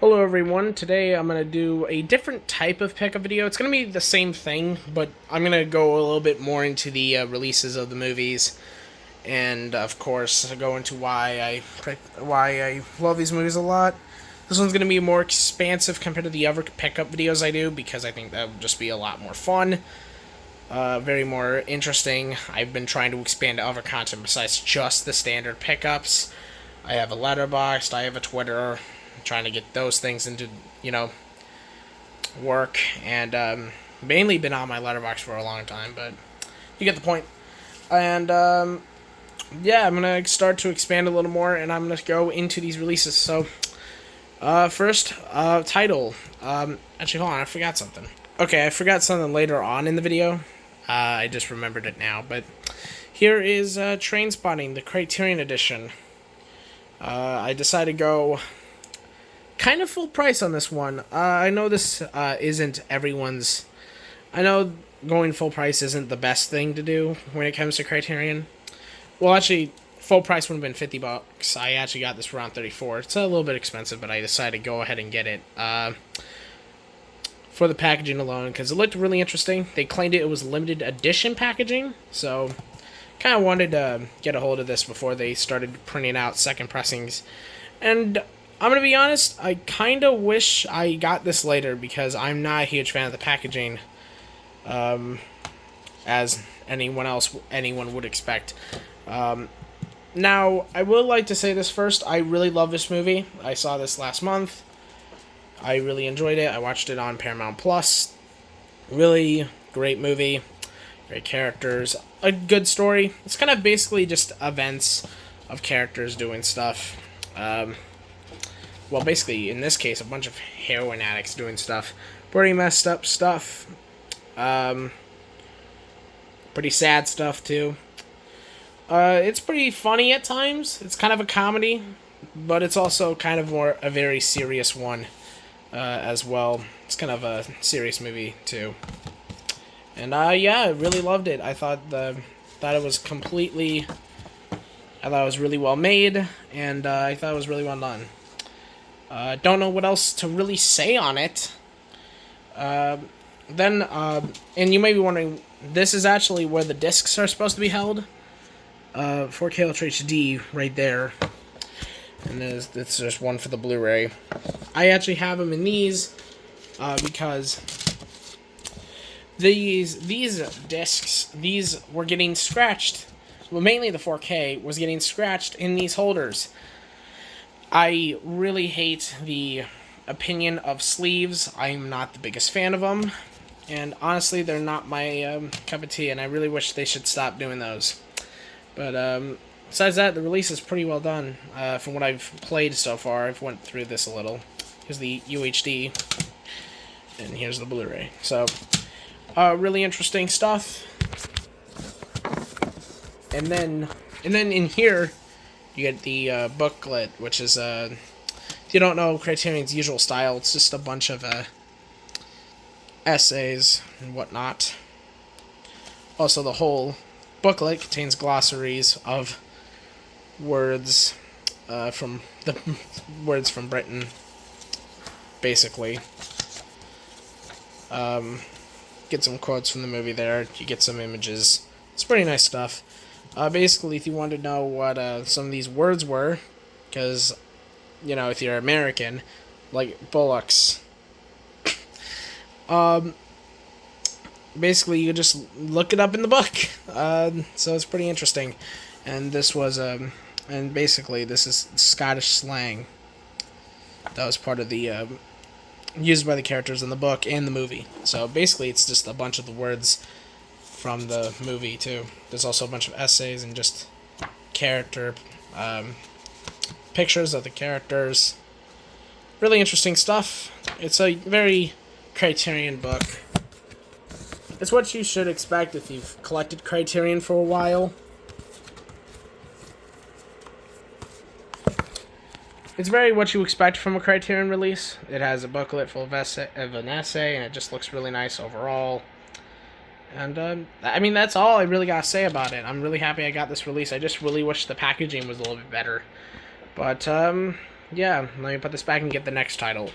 Hello everyone, today I'm going to do a different type of pickup video. It's going to be the same thing, but I'm going to go a little bit more into the releases of the movies, and of course go into why I love these movies a lot. This one's going to be more expansive compared to the other pickup videos I do, because I think that would just be a lot more fun, very more interesting. I've been trying to expand to other content besides just the standard pickups. I have a letterboxd, I have a Twitter, trying to get those things into, work, and mainly been on my letterbox for a long time, but you get the point. And yeah, I'm gonna start to expand a little more, and I'm gonna go into these releases. So, first, title. Actually, hold on, I forgot something. Okay, I forgot something later on in the video. I just remembered it now, but here is Train Spotting, the Criterion Edition. I decided to go kind of full price on this one. I know this isn't everyone's. I know going full price isn't the best thing to do when it comes to Criterion. Well, actually, full price would have been $50. I actually got this for around 34. It's a little bit expensive, but I decided to go ahead and get it for the packaging alone because it looked really interesting. They claimed it was limited edition packaging, so kind of wanted to get a hold of this before they started printing out second pressings. And I'm going to be honest, I kind of wish I got this later because I'm not a huge fan of the packaging, as anyone would expect. Now, I would like to say this first. I really love this movie. I saw this last month. I really enjoyed it. I watched it on Paramount Plus. Really great movie. Great characters. A good story. It's kind of basically just events of characters doing stuff. Well, basically, in this case, a bunch of heroin addicts doing stuff. Pretty messed up stuff. Pretty sad stuff, too. It's pretty funny at times. It's kind of a comedy, but it's also kind of more a very serious one as well. It's kind of a serious movie, too. And, yeah, I really loved it. I thought it was completely... I thought it was really well made, and I thought it was really well done. Don't know what else to really say on it. And you may be wondering, this is actually where the discs are supposed to be held. 4K Ultra HD right there. And there's just one for the Blu-ray. I actually have them in these because these discs, these were getting scratched. Well, mainly the 4K was getting scratched in these holders. I really hate the opinion of sleeves. I'm not the biggest fan of them. And honestly, they're not my cup of tea, and I really wish they should stop doing those. But besides that, the release is pretty well done. From what I've played so far, I've went through this a little. Here's the UHD, and here's the Blu-ray. So, really interesting stuff. And then in here, you get the booklet, which is, if you don't know Criterion's usual style, it's just a bunch of essays and whatnot. Also, the whole booklet contains glossaries of words from the words from Britain, basically. Get some quotes from the movie there. You get some images. It's pretty nice stuff. Basically, if you want to know what some of these words were, because, if you're American, like bullocks, basically you just look it up in the book. So it's pretty interesting. And this was, and basically this is Scottish slang that was part of the, used by the characters in the book and the movie. So basically it's just a bunch of the words from the movie too. There's also a bunch of essays and just character pictures of the characters. Really interesting stuff. It's a very Criterion book. It's what you should expect if you've collected Criterion for a while. It's very what you expect from a Criterion release. It has a booklet full of an essay, and it just looks really nice overall. And, I mean, that's all I really gotta say about it. I'm really happy I got this release. I just really wish the packaging was a little bit better. But, yeah, let me put this back and get the next title.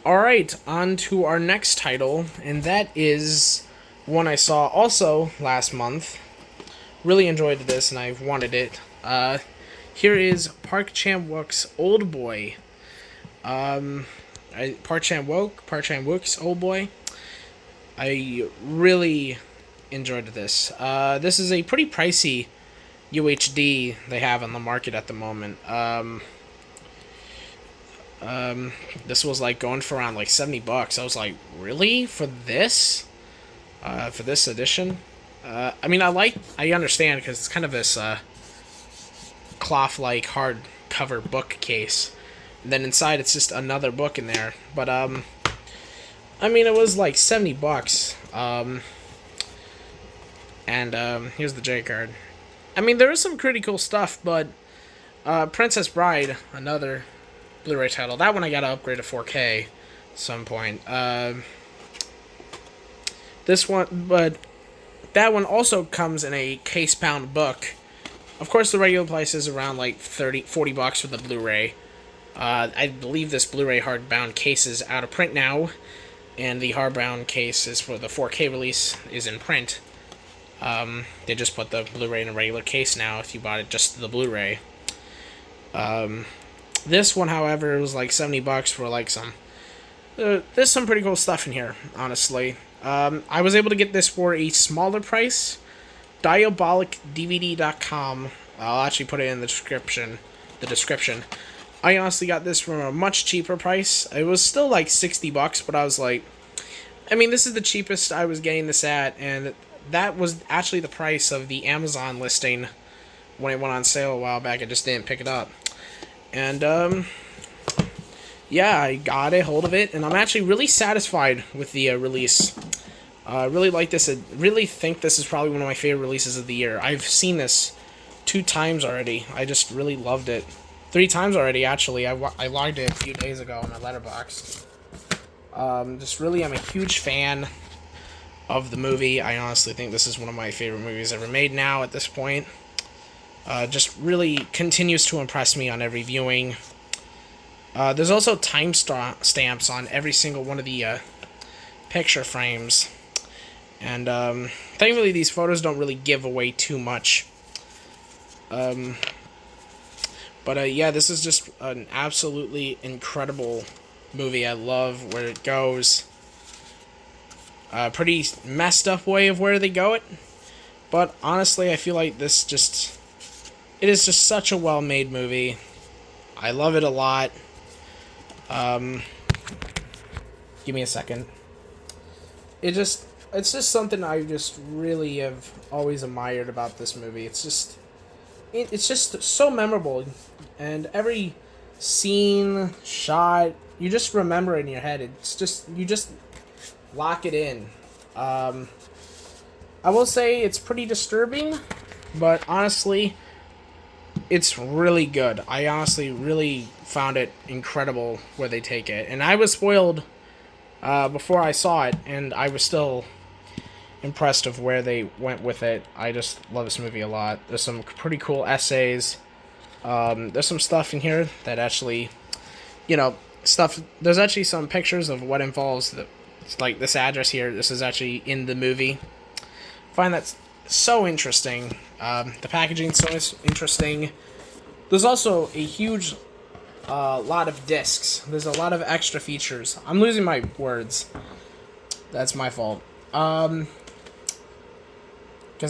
Alright, on to our next title, and that is one I saw also last month. Really enjoyed this, and I've wanted it. Here is Park Chan-wook's Old Boy. Park Chan-wook's Old Boy. I really enjoyed this. This is a pretty pricey UHD they have on the market at the moment. This was like going for around like $70. I was like, really, for this? For this edition? I mean, I understand because it's kind of this cloth-like hardcover bookcase. And then inside, it's just another book in there. But I mean, it was like $70. Here's the J card. I mean, there is some pretty cool stuff, but Princess Bride, another Blu-ray title. That one I gotta upgrade to 4K at some point. This one, but that one also comes in a case-bound book. Of course, the regular price is around like $40 for the Blu-ray. I believe this Blu-ray hardbound case is out of print now, and the hardbound case is for the 4K release is in print. They just put the Blu-ray in a regular case now if you bought it just the Blu-ray. This one, however, was like $70 for like some... there's some pretty cool stuff in here, honestly. I was able to get this for a smaller price. DiabolicDVD.com. I'll actually put it in the description. I honestly got this for a much cheaper price. It was still like $60, but I was like... I mean, this is the cheapest I was getting this at, and that was actually the price of the Amazon listing when it went on sale a while back. I just didn't pick it up. And, yeah, I got a hold of it, and I'm actually really satisfied with the release. I really like this. I really think this is probably one of my favorite releases of the year. I've seen this 2 times already. I just really loved it. 3 times already, actually. I logged it a few days ago on my Letterboxd. Just really, I'm a huge fan of the movie. I honestly think this is one of my favorite movies ever made now at this point. Just really continues to impress me on every viewing. There's also time stamps on every single one of the picture frames. And thankfully these photos don't really give away too much. But yeah, this is just an absolutely incredible movie. I love where it goes. Pretty messed up way of where they go it. But honestly, I feel like this just... It is just such a well-made movie. I love it a lot. Give me a second. It's just something I just really have always admired about this movie. It's just so memorable, and every scene, shot, you just remember it in your head. It's just, you just lock it in. I will say it's pretty disturbing, but honestly, it's really good. I honestly really found it incredible where they take it. And I was spoiled before I saw it, and I was still impressed of where they went with it. I just love this movie a lot. There's some pretty cool essays. There's some stuff in here that actually, there's actually some pictures of what involves like this address here. This is actually in the movie. I find that so interesting. The packaging so interesting. There's also a huge lot of discs. There's a lot of extra features. I'm losing my words. That's my fault. Because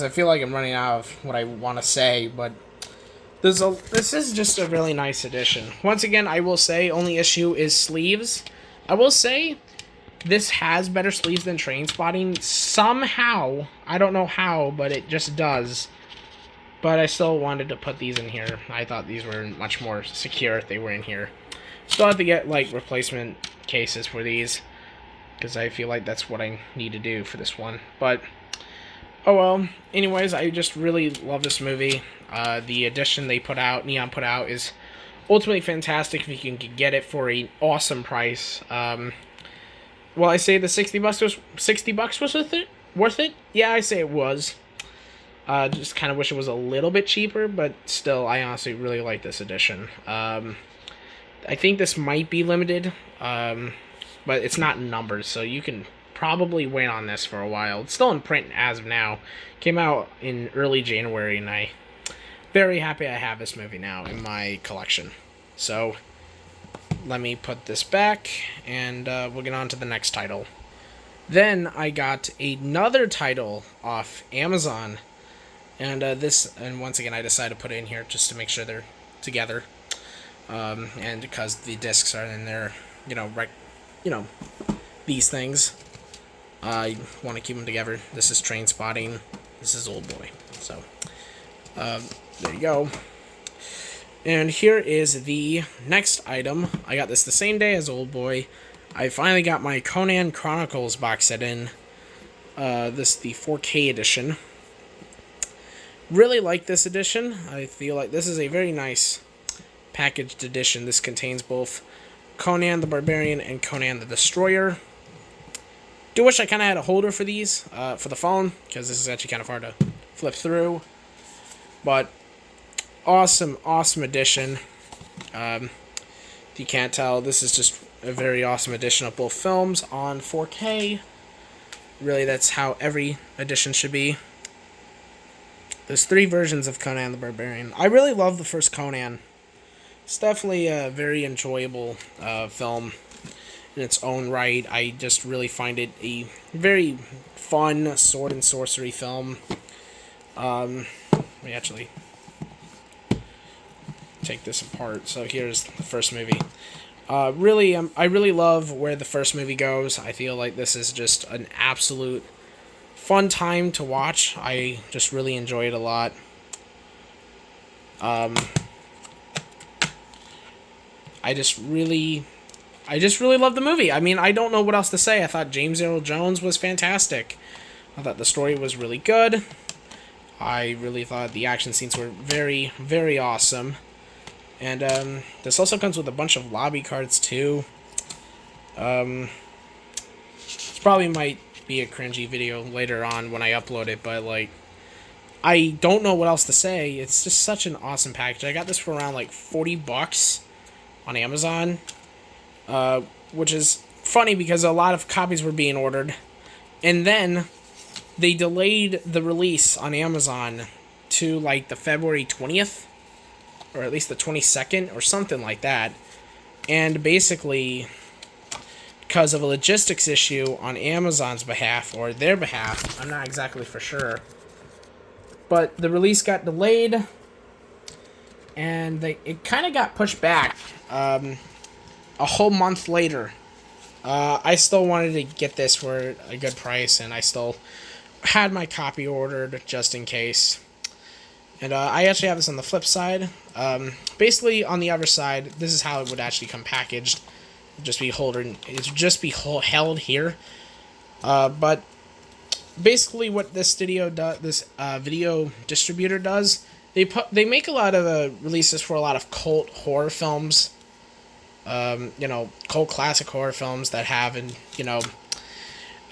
I feel like I'm running out of what I want to say, but this is just a really nice edition. Once again, I will say, only issue is sleeves. I will say, this has better sleeves than Trainspotting. Somehow, I don't know how, but it just does. But I still wanted to put these in here. I thought these were much more secure if they were in here. Still have to get, like, replacement cases for these, because I feel like that's what I need to do for this one. But, oh well. Anyways, I just really love this movie. The edition they put out, Neon put out, is ultimately fantastic if you can get it for an awesome price. Well, I say the $60 was worth it. Worth it? Yeah, I say it was. Just kind of wish it was a little bit cheaper, but still, I honestly really like this edition. I think this might be limited, but it's not in numbers, so you can probably wait on this for a while. It's still in print as of now. Came out in early January, and I'm very happy I have this movie now in my collection. So, let me put this back, and we'll get on to the next title. Then I got another title off Amazon, and once again I decided to put it in here just to make sure they're together, and because the discs are in there, these things, I want to keep them together. This is Trainspotting. This is Old Boy. So, there you go. And here is the next item. I got this the same day as Old Boy. I finally got my Conan Chronicles box set in. This is the 4K edition. Really like this edition. I feel like this is a very nice packaged edition. This contains both Conan the Barbarian and Conan the Destroyer. Do wish I kind of had a holder for these, for the phone, because this is actually kind of hard to flip through. But awesome edition. If you can't tell, this is just a very awesome edition of both films on 4K. Really, that's how every edition should be. There's 3 versions of Conan the Barbarian. I really love the first Conan. It's definitely a very enjoyable film in its own right. I just really find it a very fun sword and sorcery film. Let me actually take this apart. So here's the first movie. I really love where the first movie goes. I feel like this is just an absolute fun time to watch. I just really enjoy it a lot. I just really love the movie. I mean, I don't know what else to say. I thought James Earl Jones was fantastic. I thought the story was really good. I really thought the action scenes were very, very awesome. And this also comes with a bunch of lobby cards too. This probably might be a cringy video later on when I upload it, but like, I don't know what else to say. It's just such an awesome package. I got this for around like $40 on Amazon, which is funny because a lot of copies were being ordered, and then they delayed the release on Amazon to like the February 20th. Or at least the 22nd, or something like that. And basically, because of a logistics issue on Amazon's behalf, or their behalf, I'm not exactly for sure, but the release got delayed, and it kind of got pushed back a whole month later. I still wanted to get this for a good price, and I still had my copy ordered just in case. And I actually have this on the flip side. Basically, on the other side, this is how it would actually come packaged. It'd just be held here. But basically, what this video video distributor does, they make a lot of releases for a lot of cult horror films. Cult classic horror films that have a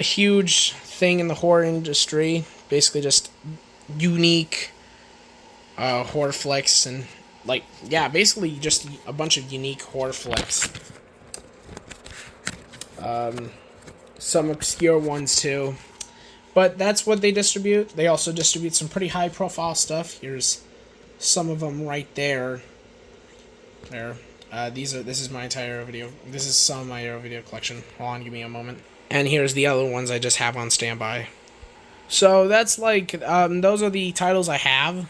huge thing in the horror industry. Basically, just unique horror flicks, and basically just a bunch of unique horror flicks. Some obscure ones too, but that's what they distribute. They also distribute some pretty high profile stuff. Here's some of them right there. This is my entire video. This is some of my video collection. Hold on, give me a moment. And here's the other ones I just have on standby. So that's those are the titles I have.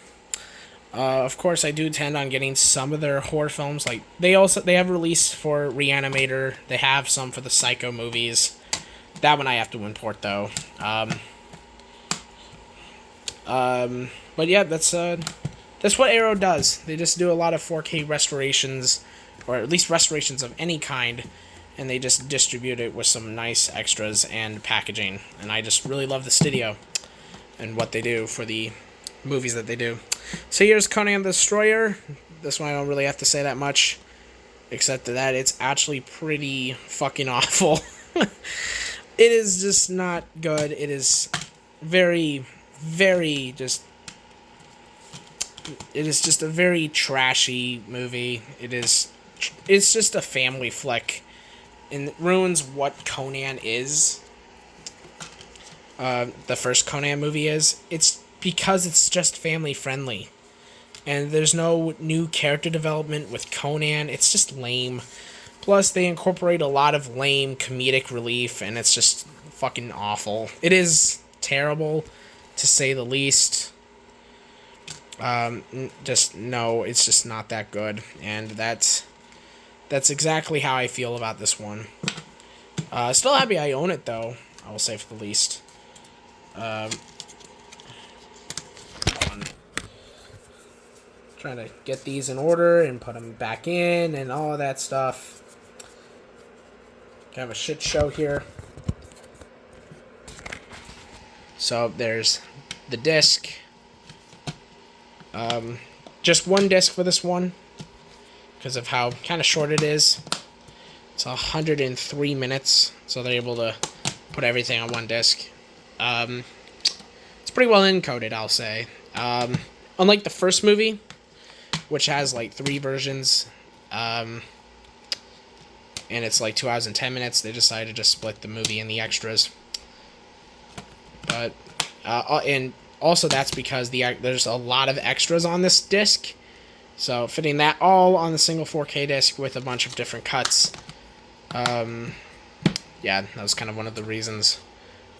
Of course, I do intend on getting some of their horror films. Like they have released for Reanimator. They have some for the Psycho movies. That one I have to import though. But yeah, that's what Arrow does. They just do a lot of 4K restorations, or at least restorations of any kind, and they just distribute it with some nice extras and packaging. And I just really love the studio and what they do for the movies that they do. So here's Conan the Destroyer. This one I don't really have to say that much, except that it's actually pretty fucking awful. It is just not good. It is very, very just. It is just a very trashy movie. It's just a family flick, and it ruins what Conan is. The first Conan movie is. It's because it's just family friendly, and there's no new character development with Conan. It's just lame. Plus, they incorporate a lot of lame comedic relief, and it's just fucking awful. It is terrible, to say the least. It's just not that good, and that's exactly how I feel about this one. Still happy I own it, though, I will say for the least. Hold on. Trying to get these in order and put them back in and all of that stuff. Kind of a shit show here. So there's the disc. Just one disc for this one because of how kind of short it is. It's 103 minutes, so they're able to put everything on one disc. It's pretty well encoded, I'll say. Unlike the first movie, which has like 3 versions, and it's like 2 hours and 10 minutes, they decided to just split the movie and the extras. But and also that's because there's a lot of extras on this disc, so fitting that all on the single 4K disc with a bunch of different cuts. Yeah, that was kind of one of the reasons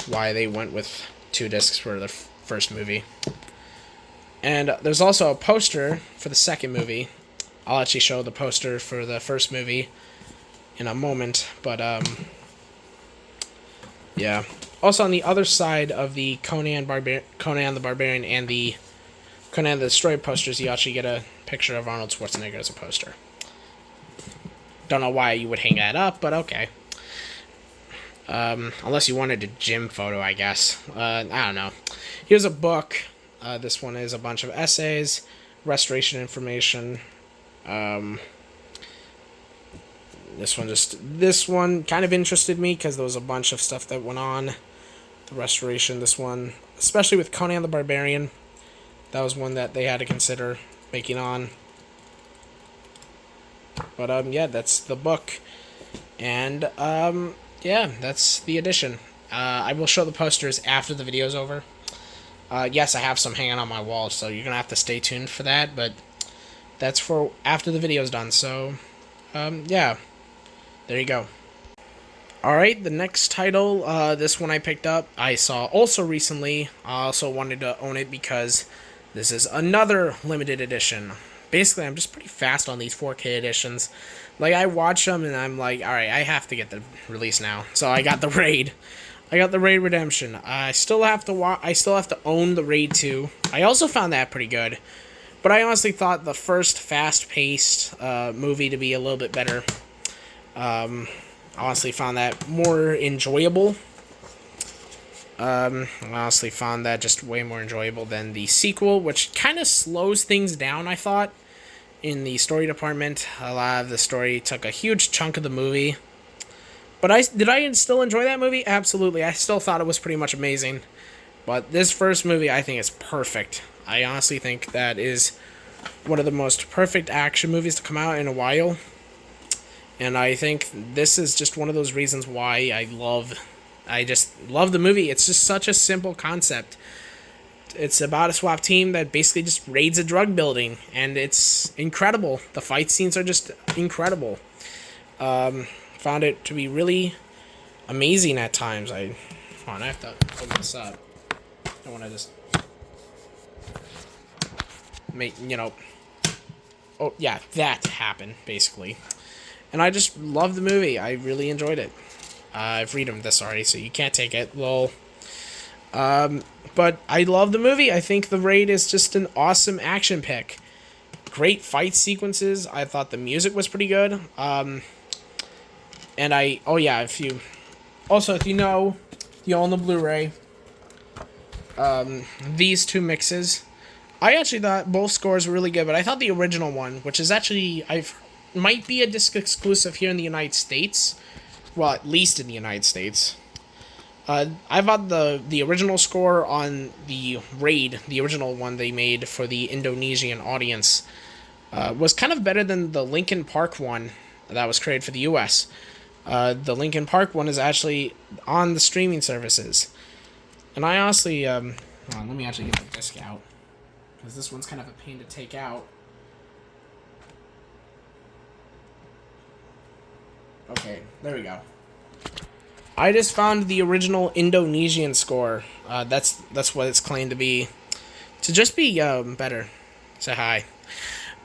why they went with 2 discs for the first movie. And there's also a poster for the second movie. I'll actually show the poster for the first movie in a moment, but yeah. Also, on the other side of the Conan the Barbarian and the Conan the Destroyer posters, you actually get a picture of Arnold Schwarzenegger as a poster. Don't know why you would hang that up, but okay. Unless you wanted a gym photo, I guess. I don't know. Here's a book. This one is a bunch of essays, restoration information. This one kind of interested me because there was a bunch of stuff that went on. The restoration, this one, especially with Conan the Barbarian, that was one that they had to consider making on. But yeah, that's the book, and yeah, that's the edition. I will show the posters after the video's over. Yes, I have some hanging on my wall, so you're gonna have to stay tuned for that. But that's for after the video's done. So yeah, there you go. Alright, the next title, this one I picked up, I saw also recently. I also wanted to own it because this is another limited edition. Basically, I'm just pretty fast on these 4K editions. Like, I watch them and I'm like, alright, I have to get the release now. So I got the Raid. I got the Raid Redemption. I still have to own the Raid 2. I also found that pretty good. But I honestly thought the first fast-paced movie to be a little bit better. I honestly found that more enjoyable. I honestly found that just way more enjoyable than the sequel, which kind of slows things down, I thought, in the story department. A lot of the story took a huge chunk of the movie. But did I still enjoy that movie? Absolutely. I still thought it was pretty much amazing. But this first movie, I think, is perfect. I honestly think that is one of the most perfect action movies to come out in a while. And I think this is just one of those reasons why I just love the movie. It's just such a simple concept. It's about a SWAT team that basically just raids a drug building, and it's incredible. The fight scenes are just incredible. Found it to be really amazing at times. I have to open this up. I want to just make, oh yeah, that happened, basically. And I just love the movie. I really enjoyed it. I've read them this already, so you can't take it. Lol. But I love the movie. I think The Raid is just an awesome action pick. Great fight sequences. I thought the music was pretty good. If you own the Blu-ray, these two mixes, I actually thought both scores were really good, but I thought the original one, which is actually, might be a disc exclusive here in the United States, well, at least in the United States. I thought the original score on the Raid, the original one they made for the Indonesian audience, was kind of better than the Linkin Park one that was created for the U.S. The Linkin Park one is actually on the streaming services, and I honestly, hold on, let me actually get the disc out, because this one's kind of a pain to take out. Okay, there we go. I just found the original Indonesian score. That's what it's claimed to be. To just be better. Say hi.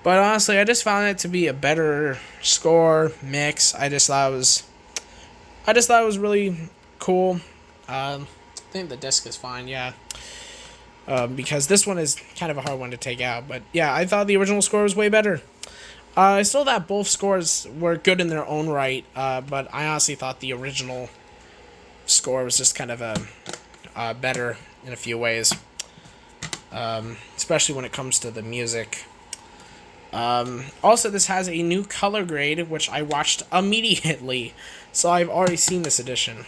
But honestly, I just found it to be a better score mix. I just thought it was really cool. I think the disc is fine, yeah. Because this one is kind of a hard one to take out. But yeah, I thought the original score was way better. I still thought both scores were good in their own right. But I honestly thought the original score was just kind of better in a few ways. Especially when it comes to the music. Also, this has a new color grade, which I watched immediately, so I've already seen this edition.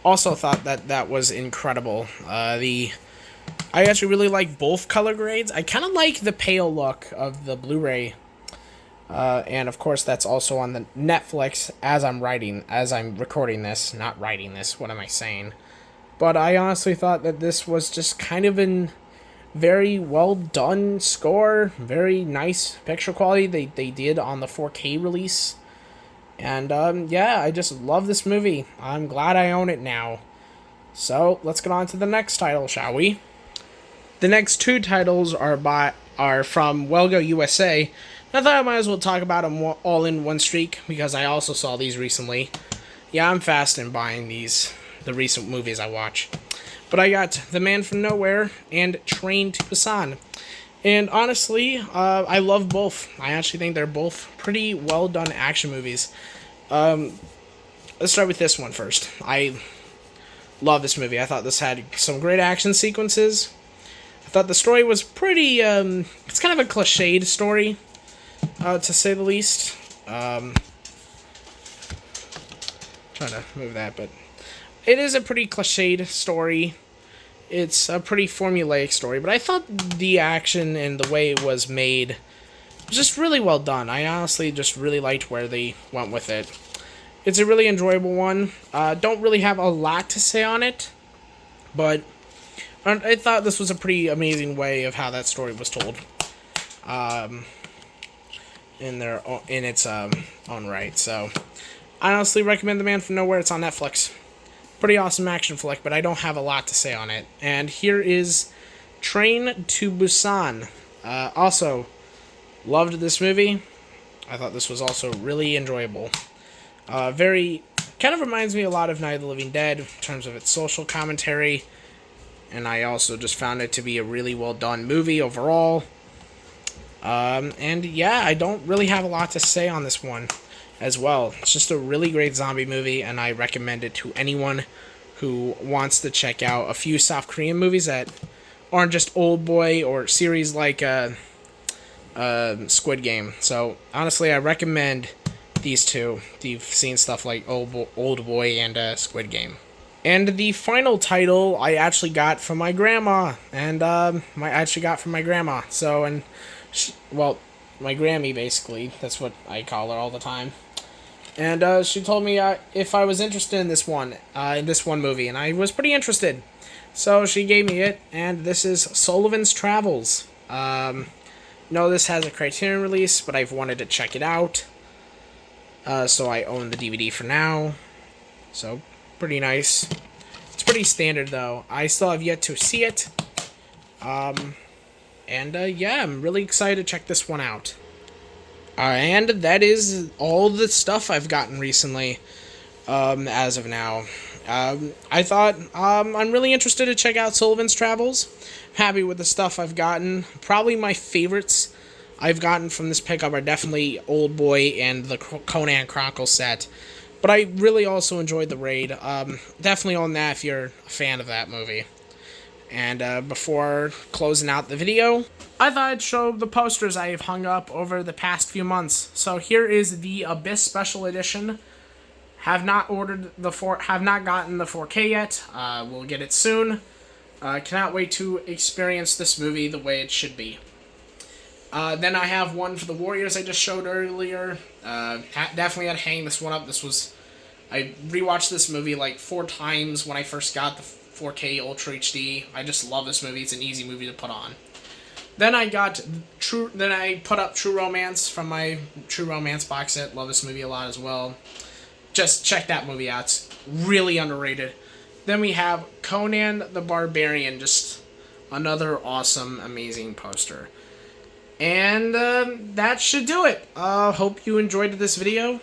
Also thought that was incredible. I actually really like both color grades. I kind of like the pale look of the Blu-ray, and of course that's also on the Netflix as I'm recording this, not writing this. What am I saying? But I honestly thought that this was just kind of an very well done score, very nice picture quality they did on the 4K release. And yeah, I just love this movie. I'm glad I own it now. So let's get on to the next title, shall we? The next two titles are from Welgo USA. I thought I might as well talk about them all in one streak, because I also saw these recently. Yeah, I'm fast in buying the recent movies I watch. But I got The Man from Nowhere and Train to Busan. And honestly, I love both. I actually think they're both pretty well done action movies. Let's start with this one first. I love this movie. I thought this had some great action sequences. I thought the story was pretty, it's kind of a cliched story, to say the least. Trying to move that, but it is a pretty cliched story. It's a pretty formulaic story, but I thought the action and the way it was made was just really well done. I honestly just really liked where they went with it. It's a really enjoyable one. Don't really have a lot to say on it, but I thought this was a pretty amazing way of how that story was told. In its own right. So I honestly recommend The Man from Nowhere. It's on Netflix. Pretty awesome action flick, but I don't have a lot to say on it. And here is Train to Busan. Also, loved this movie. I thought this was also really enjoyable. Very, kind of reminds me a lot of Night of the Living Dead in terms of its social commentary. And I also just found it to be a really well done movie overall. And yeah, I don't really have a lot to say on this one as well. It's just a really great zombie movie, and I recommend it to anyone who wants to check out a few South Korean movies that aren't just Old Boy or series like Squid Game. So honestly, I recommend these two. You've seen stuff like Old Boy and Squid Game. And the final title I actually got from my grandma, and So, well, my Grammy, basically. That's what I call her all the time. And she told me if I was interested in this one movie, and I was pretty interested. So she gave me it, and this is Sullivan's Travels. No, this has a Criterion release, but I've wanted to check it out. So I own the DVD for now. So, pretty nice. It's pretty standard, though. I still have yet to see it. Yeah, I'm really excited to check this one out. And that is all the stuff I've gotten recently, as of now. I thought, I'm really interested to check out Sullivan's Travels. Happy with the stuff I've gotten. Probably my favorites I've gotten from this pickup are definitely Old Boy and the Conan Chronicles set. But I really also enjoyed the Raid. Definitely on that if you're a fan of that movie. And before closing out the video, I thought I'd show the posters I've hung up over the past few months. So here is the Abyss Special Edition. Have not gotten the 4K yet. We'll get it soon. Cannot wait to experience this movie the way it should be. Then I have one for the Warriors I just showed earlier. Definitely had to hang this one up. I rewatched this movie like 4 times when I first got the 4K Ultra HD. I just love this movie. It's an easy movie to put on. Then I put up True Romance from my True Romance box set. Love this movie a lot as well. Just check that movie out. It's really underrated. Then we have Conan the Barbarian. Just another awesome, amazing poster. And that should do it. Hope you enjoyed this video.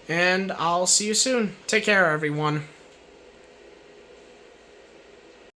And I'll see you soon. Take care, everyone.